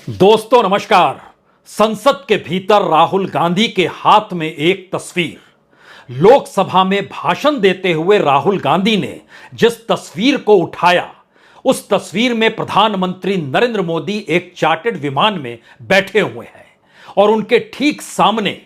दोस्तों नमस्कार। संसद के भीतर राहुल गांधी के हाथ में एक तस्वीर। लोकसभा में भाषण देते हुए राहुल गांधी ने जिस तस्वीर को उठाया, उस तस्वीर में प्रधानमंत्री नरेंद्र मोदी एक चार्टर्ड विमान में बैठे हुए हैं और उनके ठीक सामने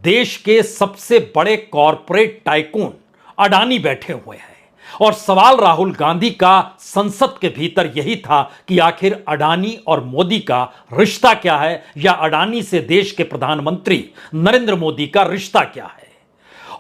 देश के सबसे बड़े कॉरपोरेट टाइकून अडानी बैठे हुए हैं। और सवाल राहुल गांधी का संसद के भीतर यही था कि आखिर अडानी और मोदी का रिश्ता क्या है, या अडानी से देश के प्रधानमंत्री नरेंद्र मोदी का रिश्ता क्या है।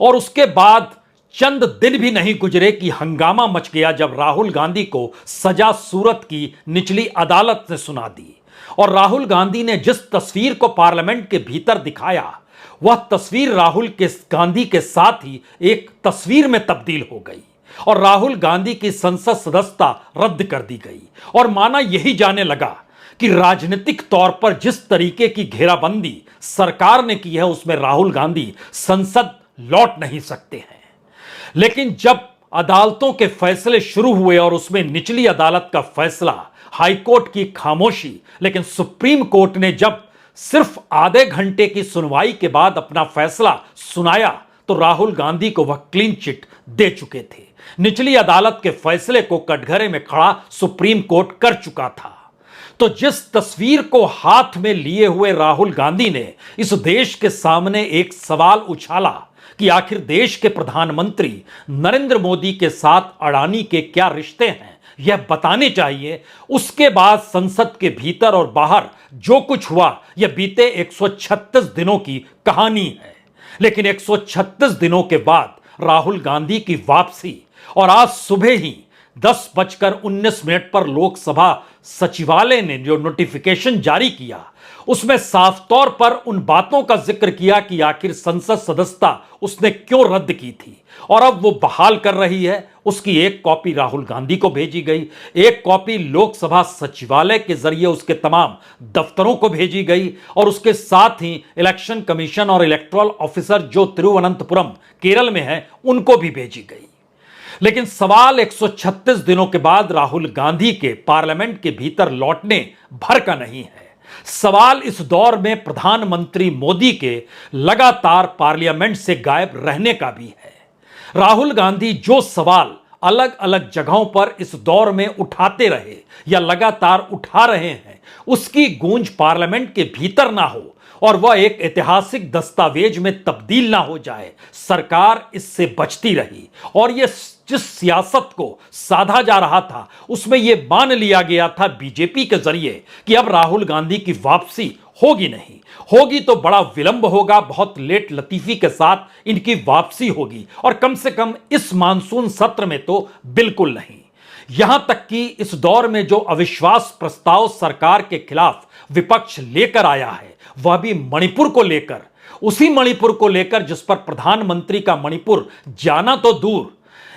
और उसके बाद चंद दिन भी नहीं गुजरे कि हंगामा मच गया जब राहुल गांधी को सजा सूरत की निचली अदालत ने सुना दी। और राहुल गांधी ने जिस तस्वीर को पार्लियामेंट के भीतर दिखाया, वह तस्वीर राहुल गांधी के साथ ही एक तस्वीर में तब्दील हो गई और राहुल गांधी की संसद सदस्यता रद्द कर दी गई। और माना यही जाने लगा कि राजनीतिक तौर पर जिस तरीके की घेराबंदी सरकार ने की है, उसमें राहुल गांधी संसद लौट नहीं सकते हैं। लेकिन जब अदालतों के फैसले शुरू हुए और उसमें निचली अदालत का फैसला, हाईकोर्ट की खामोशी, लेकिन सुप्रीम कोर्ट ने जब सिर्फ आधे घंटे की सुनवाई के बाद अपना फैसला सुनाया, तो राहुल गांधी को वह क्लीन चिट दे चुके थे। निचली अदालत के फैसले को कटघरे में खड़ा सुप्रीम कोर्ट कर चुका था। तो जिस तस्वीर को हाथ में लिए हुए राहुल गांधी ने इस देश के सामने एक सवाल उछाला कि आखिर देश के प्रधानमंत्री नरेंद्र मोदी के साथ अडानी के क्या रिश्ते हैं, यह बताने चाहिए। उसके बाद संसद के भीतर और बाहर जो कुछ हुआ, यह बीते 136 दिनों की कहानी है। लेकिन 136 दिनों के बाद राहुल गांधी की वापसी, और आज सुबह ही 10:19 पर लोकसभा सचिवालय ने जो नोटिफिकेशन जारी किया, उसमें साफ तौर पर उन बातों का जिक्र किया कि आखिर संसद सदस्यता उसने क्यों रद्द की थी और अब वो बहाल कर रही है। उसकी एक कॉपी राहुल गांधी को भेजी गई, एक कॉपी लोकसभा सचिवालय के जरिए उसके तमाम दफ्तरों को भेजी गई, और उसके साथ ही इलेक्शन कमीशन और इलेक्टोरल ऑफिसर जो तिरुवनंतपुरम केरल में है, उनको भी भेजी गई। लेकिन सवाल 136 दिनों के बाद राहुल गांधी के पार्लियामेंट के भीतर लौटने भर का नहीं है। सवाल इस दौर में प्रधानमंत्री मोदी के लगातार पार्लियामेंट से गायब रहने का भी है। राहुल गांधी जो सवाल अलग अलग जगहों पर इस दौर में उठाते रहे या लगातार उठा रहे हैं, उसकी गूंज पार्लियामेंट के भीतर ना हो और वह एक ऐतिहासिक दस्तावेज में तब्दील ना हो जाए, सरकार इससे बचती रही। और यह जिस सियासत को साधा जा रहा था, उसमें यह मान लिया गया था बीजेपी के जरिए कि अब राहुल गांधी की वापसी होगी नहीं, होगी तो बड़ा विलंब होगा, बहुत लेट लतीफी के साथ इनकी वापसी होगी, और कम से कम इस मानसून सत्र में तो बिल्कुल नहीं। यहां तक कि इस दौर में जो अविश्वास प्रस्ताव सरकार के खिलाफ विपक्ष लेकर आया है, वह भी मणिपुर को लेकर, उसी मणिपुर को लेकर जिस पर प्रधानमंत्री का मणिपुर जाना तो दूर,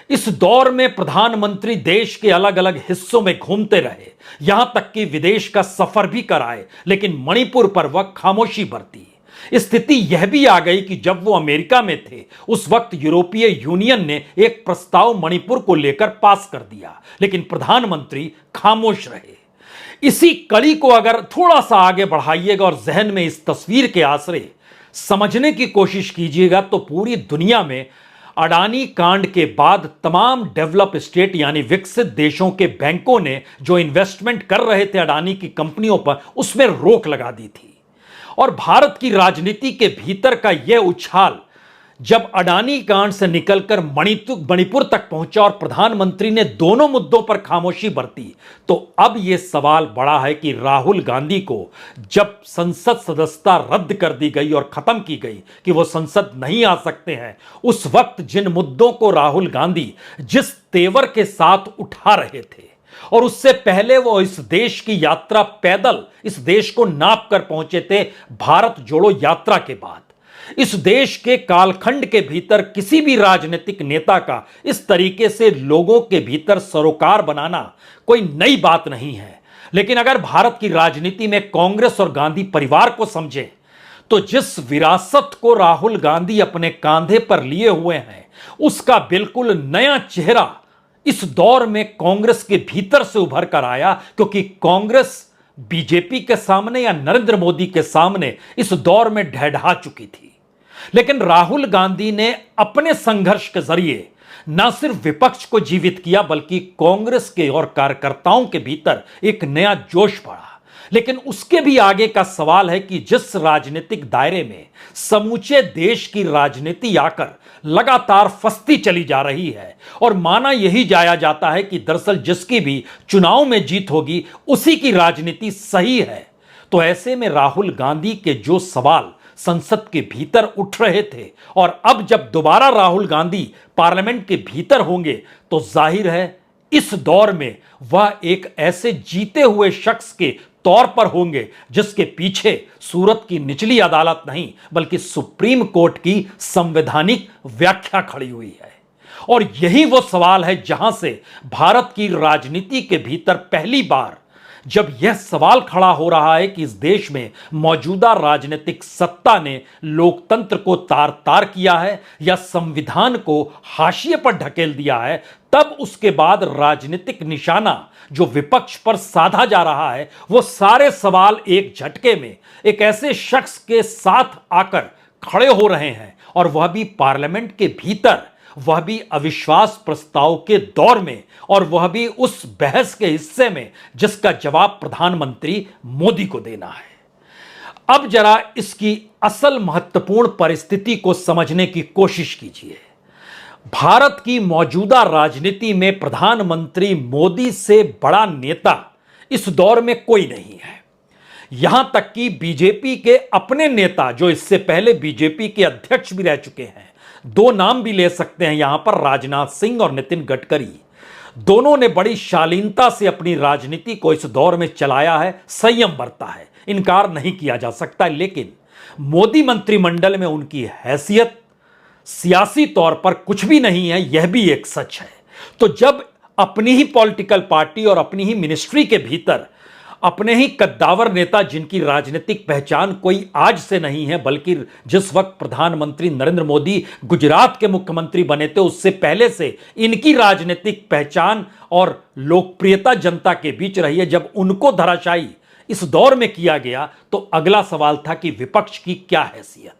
इस दौर में प्रधानमंत्री देश के अलग अलग हिस्सों में घूमते रहे, यहां तक कि विदेश का सफर भी कराए, लेकिन मणिपुर पर वह खामोशी बरती। स्थिति यह भी आ गई कि जब वो अमेरिका में थे, उस वक्त यूरोपीय यूनियन ने एक प्रस्ताव मणिपुर को लेकर पास कर दिया, लेकिन प्रधानमंत्री खामोश रहे। इसी कड़ी को अगर थोड़ा सा आगे बढ़ाइएगा और जहन में इस तस्वीर के आसरे समझने की कोशिश कीजिएगा, तो पूरी दुनिया में अडानी कांड के बाद तमाम डेवलप स्टेट यानी विकसित देशों के बैंकों ने जो इन्वेस्टमेंट कर रहे थे अडानी की कंपनियों पर, उसमें रोक लगा दी थी। और भारत की राजनीति के भीतर का यह उछाल जब अडानी कांड से निकलकर मणिपुर तक पहुंचा और प्रधानमंत्री ने दोनों मुद्दों पर खामोशी बरती, तो अब यह सवाल बड़ा है कि राहुल गांधी को जब संसद सदस्यता रद्द कर दी गई और खत्म की गई कि वो संसद नहीं आ सकते हैं, उस वक्त जिन मुद्दों को राहुल गांधी जिस तेवर के साथ उठा रहे थे, और उससे पहले वो इस देश की यात्रा पैदल इस देश को नाप कर पहुंचे थे भारत जोड़ो यात्रा के बाद, इस देश के कालखंड के भीतर किसी भी राजनीतिक नेता का इस तरीके से लोगों के भीतर सरोकार बनाना कोई नई बात नहीं है। लेकिन अगर भारत की राजनीति में कांग्रेस और गांधी परिवार को समझे, तो जिस विरासत को राहुल गांधी अपने कांधे पर लिए हुए हैं, उसका बिल्कुल नया चेहरा इस दौर में कांग्रेस के भीतर से उभर कर आया, क्योंकि कांग्रेस बीजेपी के सामने या नरेंद्र मोदी के सामने इस दौर में ढहढहा चुकी थी। लेकिन राहुल गांधी ने अपने संघर्ष के जरिए न सिर्फ विपक्ष को जीवित किया बल्कि कांग्रेस के और कार्यकर्ताओं के भीतर एक नया जोश बढ़ा। लेकिन उसके भी आगे का सवाल है कि जिस राजनीतिक दायरे में समूचे देश की राजनीति आकर लगातार फंसती चली जा रही है और माना यही जाया जाता है कि दरअसल जिसकी भी चुनाव में जीत होगी उसी की राजनीति सही है, तो ऐसे में राहुल गांधी के जो सवाल संसद के भीतर उठ रहे थे और अब जब दोबारा राहुल गांधी पार्लियामेंट के भीतर होंगे तो जाहिर है इस दौर में वह एक ऐसे जीते हुए शख्स के तौर पर होंगे जिसके पीछे सूरत की निचली अदालत नहीं बल्कि सुप्रीम कोर्ट की संवैधानिक व्याख्या खड़ी हुई है। और यही वो सवाल है जहां से भारत की राजनीति के भीतर पहली बार जब यह सवाल खड़ा हो रहा है कि इस देश में मौजूदा राजनीतिक सत्ता ने लोकतंत्र को तार तार किया है या संविधान को हाशिए पर ढकेल दिया है, तब उसके बाद राजनीतिक निशाना जो विपक्ष पर साधा जा रहा है वो सारे सवाल एक झटके में एक ऐसे शख्स के साथ आकर खड़े हो रहे हैं और वह भी पार्लियामेंट के भीतर, वह भी अविश्वास प्रस्ताव के दौर में और वह भी उस बहस के हिस्से में जिसका जवाब प्रधानमंत्री मोदी को देना है। अब जरा इसकी असल महत्वपूर्ण परिस्थिति को समझने की कोशिश कीजिए। भारत की मौजूदा राजनीति में प्रधानमंत्री मोदी से बड़ा नेता इस दौर में कोई नहीं है। यहां तक कि बीजेपी के अपने नेता जो इससे पहले बीजेपी के अध्यक्ष भी रह चुके हैं, दो नाम भी ले सकते हैं यहां पर, राजनाथ सिंह और नितिन गडकरी, दोनों ने बड़ी शालीनता से अपनी राजनीति को इस दौर में चलाया है, संयम बरता है, इनकार नहीं किया जा सकता। लेकिन मोदी मंत्रिमंडल में उनकी हैसियत सियासी तौर पर कुछ भी नहीं है, यह भी एक सच है। तो जब अपनी ही पॉलिटिकल पार्टी और अपनी ही मिनिस्ट्री के भीतर अपने ही कद्दावर नेता जिनकी राजनीतिक पहचान कोई आज से नहीं है बल्कि जिस वक्त प्रधानमंत्री नरेंद्र मोदी गुजरात के मुख्यमंत्री बने थे उससे पहले से इनकी राजनीतिक पहचान और लोकप्रियता जनता के बीच रही है, जब उनको धराशायी इस दौर में किया गया तो अगला सवाल था कि विपक्ष की क्या हैसियत।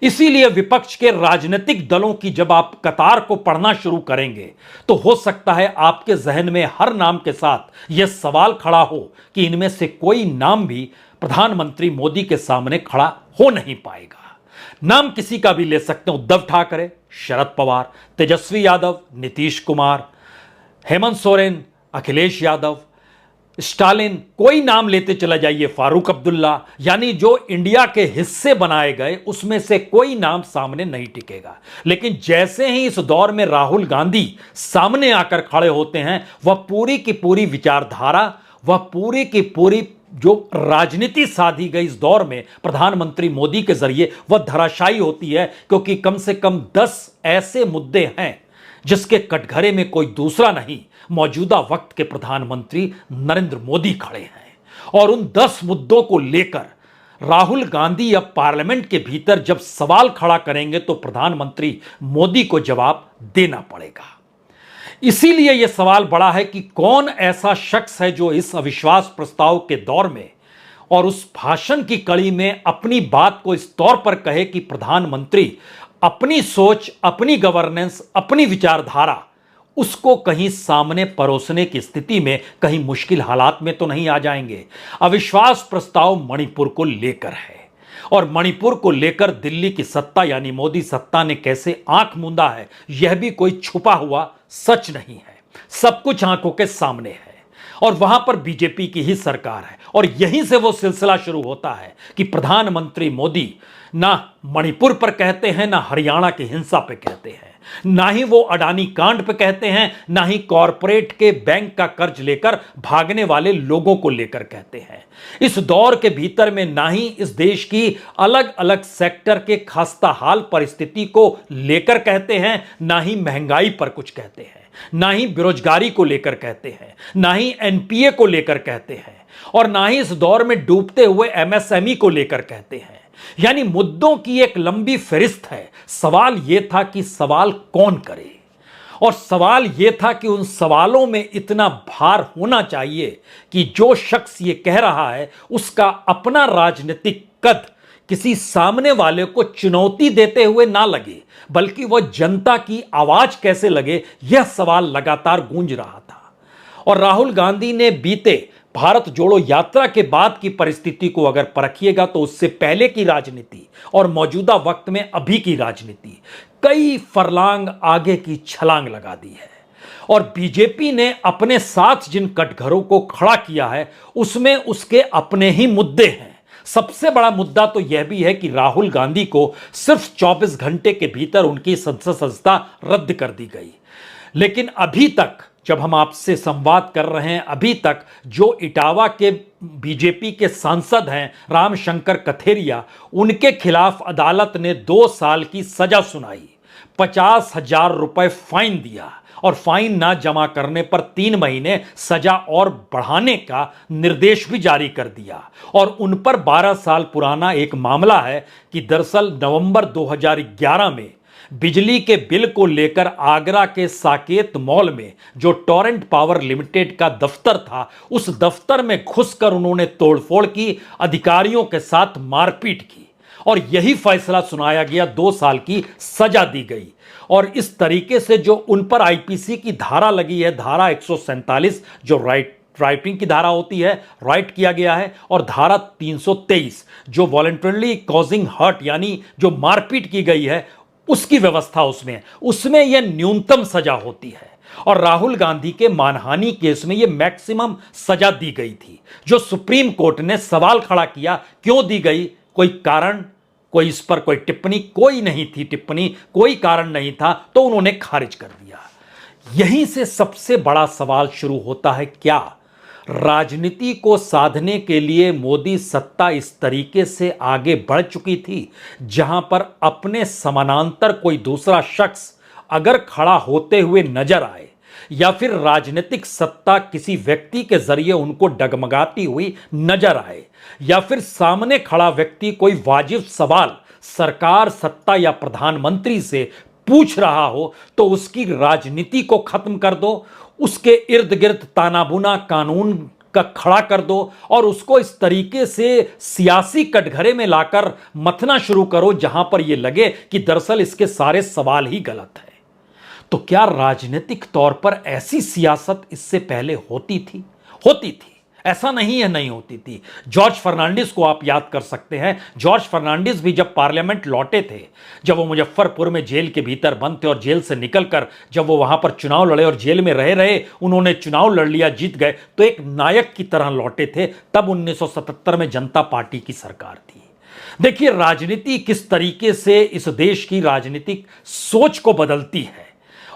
इसीलिए विपक्ष के राजनीतिक दलों की जब आप कतार को पढ़ना शुरू करेंगे तो हो सकता है आपके जहन में हर नाम के साथ यह सवाल खड़ा हो कि इनमें से कोई नाम भी प्रधानमंत्री मोदी के सामने खड़ा हो नहीं पाएगा। नाम किसी का भी ले सकते हैं, उद्धव ठाकरे, शरद पवार, तेजस्वी यादव, नीतीश कुमार, हेमंत सोरेन, अखिलेश यादव, स्टालिन, कोई नाम लेते चला जाइए, फारूक अब्दुल्ला, यानी जो इंडिया के हिस्से बनाए गए उसमें से कोई नाम सामने नहीं टिकेगा। लेकिन जैसे ही इस दौर में राहुल गांधी सामने आकर खड़े होते हैं वह पूरी की पूरी विचारधारा, वह पूरी की पूरी जो राजनीति साधी गई इस दौर में प्रधानमंत्री मोदी के जरिए वह धराशायी होती है, क्योंकि कम से कम 10 ऐसे मुद्दे हैं जिसके कटघरे में कोई दूसरा नहीं मौजूदा वक्त के प्रधानमंत्री नरेंद्र मोदी खड़े हैं। और उन 10 मुद्दों को लेकर राहुल गांधी अब पार्लियामेंट के भीतर जब सवाल खड़ा करेंगे तो प्रधानमंत्री मोदी को जवाब देना पड़ेगा। इसीलिए यह सवाल बड़ा है कि कौन ऐसा शख्स है जो इस अविश्वास प्रस्ताव के दौर में और उस भाषण की कड़ी में अपनी बात को इस तौर पर कहे कि प्रधानमंत्री अपनी सोच, अपनी गवर्नेंस, अपनी विचारधारा उसको कहीं सामने परोसने की स्थिति में कहीं मुश्किल हालात में तो नहीं आ जाएंगे। अविश्वास प्रस्ताव मणिपुर को लेकर है और मणिपुर को लेकर दिल्ली की सत्ता यानी मोदी सत्ता ने कैसे आंख मूंदा है यह भी कोई छुपा हुआ सच नहीं है, सब कुछ आंखों के सामने है। और वहां पर बीजेपी की ही सरकार है और यहीं से वो सिलसिला शुरू होता है कि प्रधानमंत्री मोदी ना मणिपुर पर कहते हैं, ना हरियाणा की हिंसा पे कहते हैं, ना ही वो अडानी कांड पे कहते हैं, ना ही कॉरपोरेट के बैंक का कर्ज लेकर भागने वाले लोगों को लेकर कहते हैं। इस दौर के भीतर में ना ही इस देश की अलग अलग सेक्टर के खस्ता हाल परिस्थिति को लेकर कहते हैं, ना ही महंगाई पर कुछ कहते हैं, ना ही बेरोजगारी को लेकर कहते हैं, ना ही एनपीए को लेकर कहते हैं और ना ही इस दौर में डूबते हुए एमएसएमई को लेकर कहते हैं। यानी मुद्दों की एक लंबी फहरिस्त है। सवाल यह था कि सवाल कौन करे और सवाल यह था कि उन सवालों में इतना भार होना चाहिए कि जो शख्स ये कह रहा है उसका अपना राजनीतिक कद किसी सामने वाले को चुनौती देते हुए ना लगे, बल्कि वह जनता की आवाज कैसे लगे, यह सवाल लगातार गूंज रहा था। और राहुल गांधी ने बीते भारत जोड़ो यात्रा के बाद की परिस्थिति को अगर परखिएगा तो उससे पहले की राजनीति और मौजूदा वक्त में अभी की राजनीति कई फरलांग आगे की छलांग लगा दी है। और बीजेपी ने अपने साथ जिन कटघरों को खड़ा किया है उसमें उसके अपने ही मुद्दे हैं। सबसे बड़ा मुद्दा तो यह भी है कि राहुल गांधी को सिर्फ 24 घंटे के भीतर उनकी संसद सदस्यता रद्द कर दी गई। लेकिन अभी तक जब हम आपसे संवाद कर रहे हैं, अभी तक जो इटावा के बीजेपी के सांसद हैं रामशंकर कथेरिया, उनके खिलाफ अदालत ने 2 साल की सजा सुनाई, 50,000 रुपए फाइन दिया और फाइन ना जमा करने पर 3 महीने सजा और बढ़ाने का निर्देश भी जारी कर दिया। और उन पर 12 साल पुराना एक मामला है कि दरअसल नवंबर 2011 में बिजली के बिल को लेकर आगरा के साकेत मॉल में जो टोरेंट पावर लिमिटेड का दफ्तर था, उस दफ्तर में घुसकर उन्होंने तोड़फोड़ की, अधिकारियों के साथ मारपीट की और यही फैसला सुनाया गया, 2 साल की सजा दी गई। और इस तरीके से जो उन पर आईपीसी की धारा लगी है, धारा 147 जो राइटिंग की धारा होती है, राइट किया गया है, और धारा 323 जो वॉलंटरली कॉजिंग हर्ट यानी जो मारपीट की गई है उसकी व्यवस्था उसमें यह न्यूनतम सजा होती है। और राहुल गांधी के मानहानि केस में यह मैक्सिमम सजा दी गई थी, जो सुप्रीम कोर्ट ने सवाल खड़ा किया क्यों दी गई, कोई कारण, कोई इस पर कोई टिप्पणी, कोई नहीं थी टिप्पणी, कोई कारण नहीं था, तो उन्होंने खारिज कर दिया। यहीं से सबसे बड़ा सवाल शुरू होता है, क्या राजनीति को साधने के लिए मोदी सत्ता इस तरीके से आगे बढ़ चुकी थी जहां पर अपने समानांतर कोई दूसरा शख्स अगर खड़ा होते हुए नजर आए या फिर राजनीतिक सत्ता किसी व्यक्ति के जरिए उनको डगमगाती हुई नजर आए या फिर सामने खड़ा व्यक्ति कोई वाजिब सवाल सरकार, सत्ता या प्रधानमंत्री से पूछ रहा हो तो उसकी राजनीति को खत्म कर दो, उसके इर्द गिर्द तानाबुना कानून का खड़ा कर दो और उसको इस तरीके से सियासी कटघरे में लाकर मथना शुरू करो जहां पर यह लगे कि दरअसल इसके सारे सवाल ही गलत है। तो क्या राजनीतिक तौर पर ऐसी सियासत इससे पहले होती थी? ऐसा नहीं है नहीं होती थी। जॉर्ज फर्नांडिस को आप याद कर सकते हैं। जॉर्ज फर्नांडिस भी जब पार्लियामेंट लौटे थे, जब वो मुजफ्फरपुर में जेल के भीतर बंद थे और जेल से निकलकर जब वो वहां पर चुनाव लड़े और जेल में रहे उन्होंने चुनाव लड़ लिया, जीत गए, तो एक नायक की तरह लौटे थे। तब 1977 में जनता पार्टी की सरकार थी। देखिए राजनीति किस तरीके से इस देश की राजनीतिक सोच को बदलती है।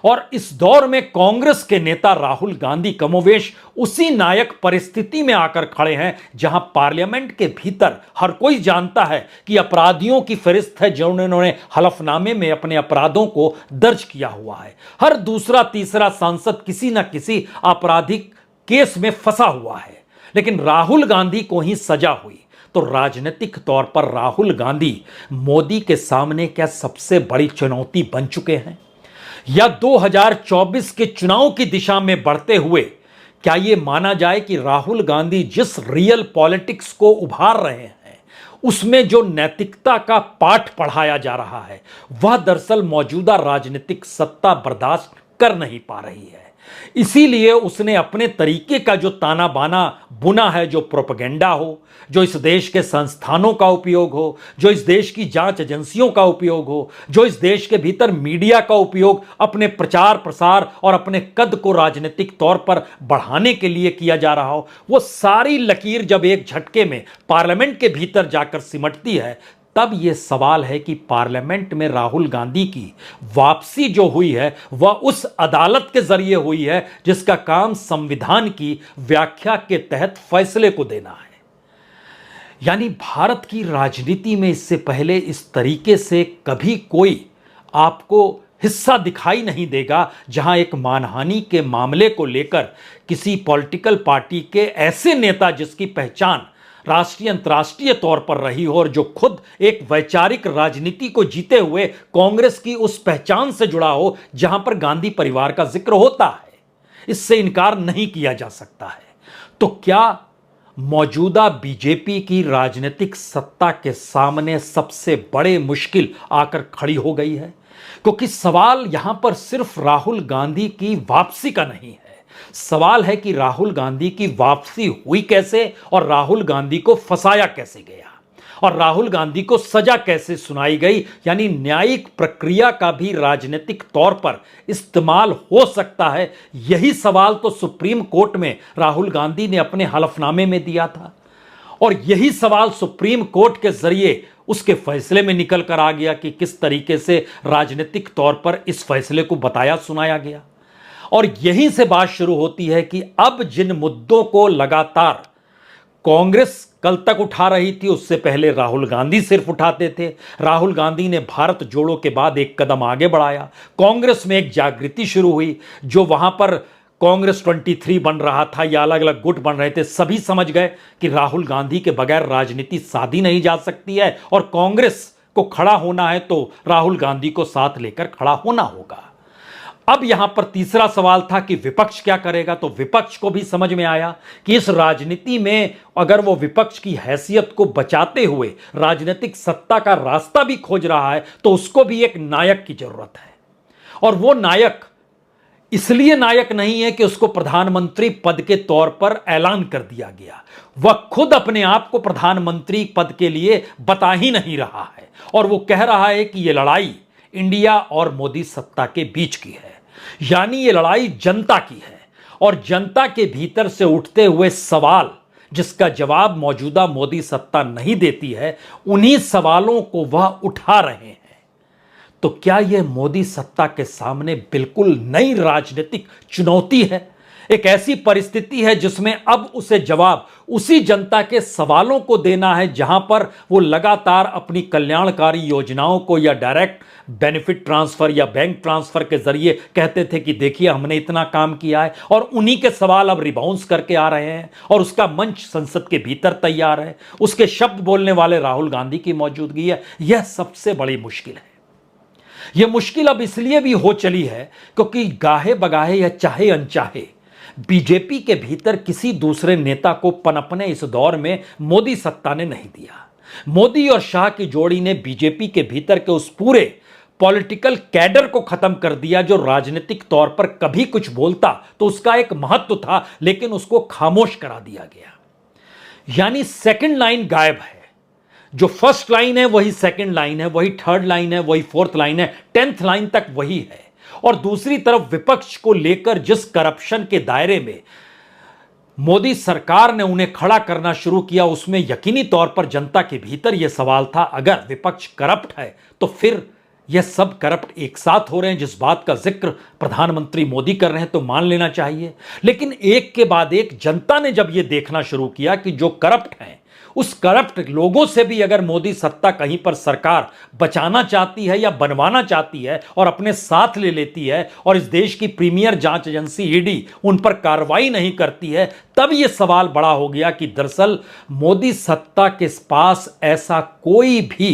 और इस दौर में कांग्रेस के नेता राहुल गांधी कमोवेश उसी नायक परिस्थिति में आकर खड़े हैं जहां पार्लियामेंट के भीतर हर कोई जानता है कि अपराधियों की फहरिस्त है जिन्होंने हलफनामे में अपने अपराधों को दर्ज किया हुआ है। हर दूसरा तीसरा सांसद किसी न किसी आपराधिक केस में फंसा हुआ है, लेकिन राहुल गांधी को ही सजा हुई। तो राजनीतिक तौर पर राहुल गांधी मोदी के सामने क्या सबसे बड़ी चुनौती बन चुके हैं, या 2024 के चुनाव की दिशा में बढ़ते हुए क्या यह माना जाए कि राहुल गांधी जिस रियल पॉलिटिक्स को उभार रहे हैं उसमें जो नैतिकता का पाठ पढ़ाया जा रहा है वह दरअसल मौजूदा राजनीतिक सत्ता बर्दाश्त कर नहीं पा रही है। इसीलिए उसने अपने तरीके का जो ताना बाना बुना है, जो प्रोपेगेंडा हो, जो इस देश के संस्थानों का उपयोग हो, जो इस देश की जांच एजेंसियों का उपयोग हो, जो इस देश के भीतर मीडिया का उपयोग अपने प्रचार प्रसार और अपने कद को राजनीतिक तौर पर बढ़ाने के लिए किया जा रहा हो, वो सारी लकीर जब एक झटके में पार्लियामेंट के भीतर जाकर सिमटती है, तब यह सवाल है कि पार्लियामेंट में राहुल गांधी की वापसी जो हुई है वह उस अदालत के जरिए हुई है जिसका काम संविधान की व्याख्या के तहत फैसले को देना है। यानी भारत की राजनीति में इससे पहले इस तरीके से कभी कोई आपको हिस्सा दिखाई नहीं देगा जहां एक मानहानि के मामले को लेकर किसी पॉलिटिकल पार्टी के ऐसे नेता जिसकी पहचान राष्ट्रीय अंतर्राष्ट्रीय तौर पर रही हो और जो खुद एक वैचारिक राजनीति को जीते हुए कांग्रेस की उस पहचान से जुड़ा हो जहां पर गांधी परिवार का जिक्र होता है, इससे इनकार नहीं किया जा सकता है। तो क्या मौजूदा बीजेपी की राजनीतिक सत्ता के सामने सबसे बड़े मुश्किल आकर खड़ी हो गई है? क्योंकि सवाल यहां पर सिर्फ राहुल गांधी की वापसी का नहीं है, सवाल है कि राहुल गांधी की वापसी हुई कैसे और राहुल गांधी को फंसाया कैसे गया और राहुल गांधी को सजा कैसे सुनाई गई, यानी न्यायिक प्रक्रिया का भी राजनीतिक तौर पर इस्तेमाल हो सकता है। यही सवाल तो सुप्रीम कोर्ट में राहुल गांधी ने अपने हलफनामे में दिया था और यही सवाल सुप्रीम कोर्ट के जरिए उसके फैसले में निकल कर आ गया कि किस तरीके से राजनीतिक तौर पर इस फैसले को बताया सुनाया गया। और यहीं से बात शुरू होती है कि अब जिन मुद्दों को लगातार कांग्रेस कल तक उठा रही थी, उससे पहले राहुल गांधी सिर्फ उठाते थे। राहुल गांधी ने भारत जोड़ो के बाद एक कदम आगे बढ़ाया, कांग्रेस में एक जागृति शुरू हुई। जो वहां पर कांग्रेस 23 बन रहा था या अलग अलग गुट बन रहे थे, सभी समझ गए कि राहुल गांधी के बगैर राजनीति साधी नहीं जा सकती है और कांग्रेस को खड़ा होना है तो राहुल गांधी को साथ लेकर खड़ा होना होगा। अब यहां पर तीसरा सवाल था कि विपक्ष क्या करेगा, तो विपक्ष को भी समझ में आया कि इस राजनीति में अगर वो विपक्ष की हैसियत को बचाते हुए राजनीतिक सत्ता का रास्ता भी खोज रहा है तो उसको भी एक नायक की जरूरत है। और वो नायक इसलिए नायक नहीं है कि उसको प्रधानमंत्री पद के तौर पर ऐलान कर दिया गया, वह खुद अपने आप को प्रधानमंत्री पद के लिए बता ही नहीं रहा है और वो कह रहा है कि यह लड़ाई इंडिया और मोदी सत्ता के बीच की है, यानी ये लड़ाई जनता की है और जनता के भीतर से उठते हुए सवाल जिसका जवाब मौजूदा मोदी सत्ता नहीं देती है, उन्हीं सवालों को वह उठा रहे हैं। तो क्या यह मोदी सत्ता के सामने बिल्कुल नई राजनीतिक चुनौती है? एक ऐसी परिस्थिति है जिसमें अब उसे जवाब उसी जनता के सवालों को देना है जहां पर वो लगातार अपनी कल्याणकारी योजनाओं को या डायरेक्ट बेनिफिट ट्रांसफर या बैंक ट्रांसफर के जरिए कहते थे कि देखिए हमने इतना काम किया है, और उन्हीं के सवाल अब रिबाउंस करके आ रहे हैं और उसका मंच संसद के भीतर तैयार है, उसके शब्द बोलने वाले राहुल गांधी की मौजूदगी है। यह सबसे बड़ी मुश्किल है। यह मुश्किल अब इसलिए भी हो चली है क्योंकि गाहे बगाहे या चाहे अनचाहे बीजेपी के भीतर किसी दूसरे नेता को पनपने इस दौर में मोदी सत्ता ने नहीं दिया। मोदी और शाह की जोड़ी ने बीजेपी के भीतर के उस पूरे पॉलिटिकल कैडर को खत्म कर दिया जो राजनीतिक तौर पर कभी कुछ बोलता तो उसका एक महत्व था, लेकिन उसको खामोश करा दिया गया। यानी सेकंड लाइन गायब है। जो फर्स्ट लाइन है वही सेकंड लाइन है, वही थर्ड लाइन है, वही फोर्थ लाइन है, 10th लाइन तक वही है। और दूसरी तरफ विपक्ष को लेकर जिस करप्शन के दायरे में मोदी सरकार ने उन्हें खड़ा करना शुरू किया, उसमें यकीनी तौर पर जनता के भीतर यह सवाल था, अगर विपक्ष करप्ट है तो फिर यह सब करप्ट एक साथ हो रहे हैं। जिस बात का जिक्र प्रधानमंत्री मोदी कर रहे हैं तो मान लेना चाहिए, लेकिन एक के बाद एक जनता ने जब यह देखना शुरू किया कि जो करप्ट हैं उस करप्ट लोगों से भी अगर मोदी सत्ता कहीं पर सरकार बचाना चाहती है या बनवाना चाहती है और अपने साथ ले लेती है और इस देश की प्रीमियर जांच एजेंसी ईडी उन पर कार्रवाई नहीं करती है, तब यह सवाल बड़ा हो गया कि दरअसल मोदी सत्ता के पास ऐसा कोई भी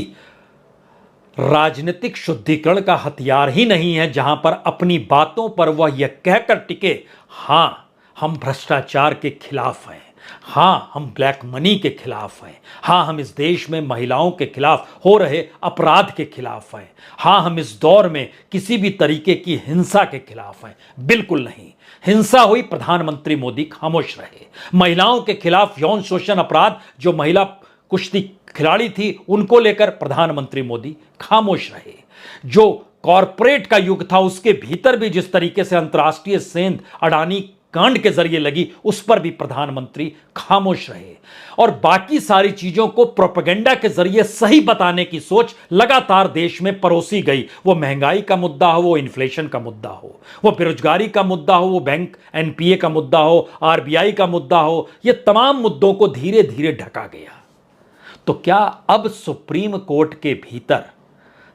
राजनीतिक शुद्धिकरण का हथियार ही नहीं है जहां पर अपनी बातों पर वह यह कहकर टिके, हां हम भ्रष्टाचार के खिलाफ हैं, हां हम ब्लैक मनी के खिलाफ हैं, हां हम इस देश में महिलाओं के खिलाफ हो रहे अपराध के खिलाफ हैं, हां हम इस दौर में किसी भी तरीके की हिंसा के खिलाफ हैं। बिल्कुल नहीं। हिंसा हुई, प्रधानमंत्री मोदी खामोश रहे। महिलाओं के खिलाफ यौन शोषण अपराध, जो महिला कुश्ती खिलाड़ी थी उनको लेकर प्रधानमंत्री मोदी खामोश रहे। जो कॉरपोरेट का युग था उसके भीतर भी जिस तरीके से अंतर्राष्ट्रीय सेंध अडानी कांड के जरिए लगी, उस पर भी प्रधानमंत्री खामोश रहे। और बाकी सारी चीजों को प्रोपेगेंडा के जरिए सही बताने की सोच लगातार देश में परोसी गई। वो महंगाई का मुद्दा हो, वो इन्फ्लेशन का मुद्दा हो, वो बेरोजगारी का मुद्दा हो, वो बैंक एनपीए का मुद्दा हो, आरबीआई का मुद्दा हो, ये तमाम मुद्दों को धीरे धीरे ढका गया। तो क्या अब सुप्रीम कोर्ट के भीतर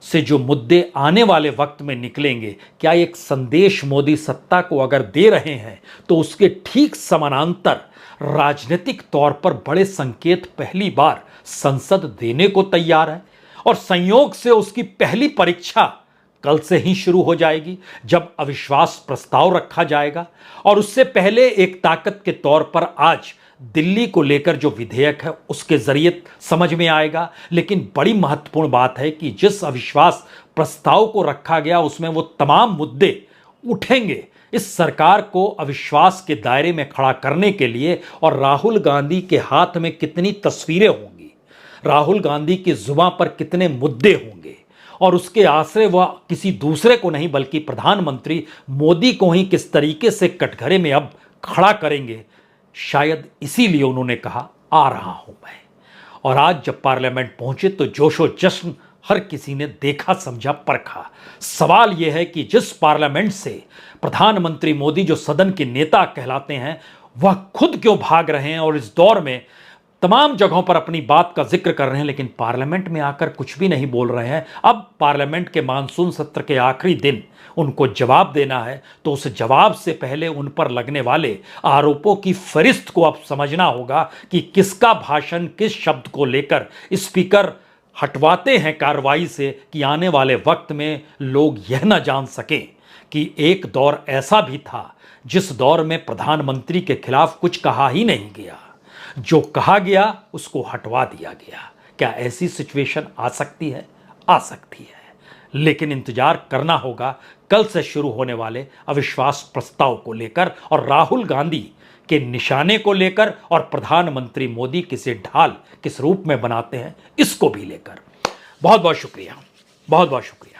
से जो मुद्दे आने वाले वक्त में निकलेंगे, क्या एक संदेश मोदी सत्ता को अगर दे रहे हैं तो उसके ठीक समानांतर राजनीतिक तौर पर बड़े संकेत पहली बार संसद देने को तैयार है और संयोग से उसकी पहली परीक्षा कल से ही शुरू हो जाएगी, जब अविश्वास प्रस्ताव रखा जाएगा। और उससे पहले एक ताकत के तौर पर आज दिल्ली को लेकर जो विधेयक है उसके जरिए समझ में आएगा। लेकिन बड़ी महत्वपूर्ण बात है कि जिस अविश्वास प्रस्ताव को रखा गया उसमें वो तमाम मुद्दे उठेंगे इस सरकार को अविश्वास के दायरे में खड़ा करने के लिए। और राहुल गांधी के हाथ में कितनी तस्वीरें होंगी, राहुल गांधी की जुबान पर कितने मुद्दे होंगे और उसके आश्रय वह किसी दूसरे को नहीं बल्कि प्रधानमंत्री मोदी को ही किस तरीके से कटघरे में अब खड़ा करेंगे, शायद इसीलिए उन्होंने कहा आ रहा हूं मैं। और आज जब पार्लियामेंट पहुंचे तो जोशो जश्न हर किसी ने देखा, समझा, परखा। सवाल यह है कि जिस पार्लियामेंट से प्रधानमंत्री मोदी जो सदन के नेता कहलाते हैं वह खुद क्यों भाग रहे हैं और इस दौर में तमाम जगहों पर अपनी बात का जिक्र कर रहे हैं, लेकिन पार्लियामेंट में आकर कुछ भी नहीं बोल रहे हैं। अब पार्लियामेंट के मानसून सत्र के आखिरी दिन उनको जवाब देना है, तो उस जवाब से पहले उन पर लगने वाले आरोपों की फहरिस्त को अब समझना होगा कि किसका भाषण किस शब्द को लेकर स्पीकर हटवाते हैं कार्रवाई से, कि आने वाले वक्त में लोग यह न जान सकें कि एक दौर ऐसा भी था जिस दौर में प्रधानमंत्री के खिलाफ कुछ कहा ही नहीं गया, जो कहा गया उसको हटवा दिया गया। क्या ऐसी सिचुएशन आ सकती है? आ सकती है, लेकिन इंतजार करना होगा कल से शुरू होने वाले अविश्वास प्रस्ताव को लेकर और राहुल गांधी के निशाने को लेकर और प्रधानमंत्री मोदी किसे ढाल किस रूप में बनाते हैं इसको भी लेकर। बहुत बहुत शुक्रिया, बहुत बहुत शुक्रिया।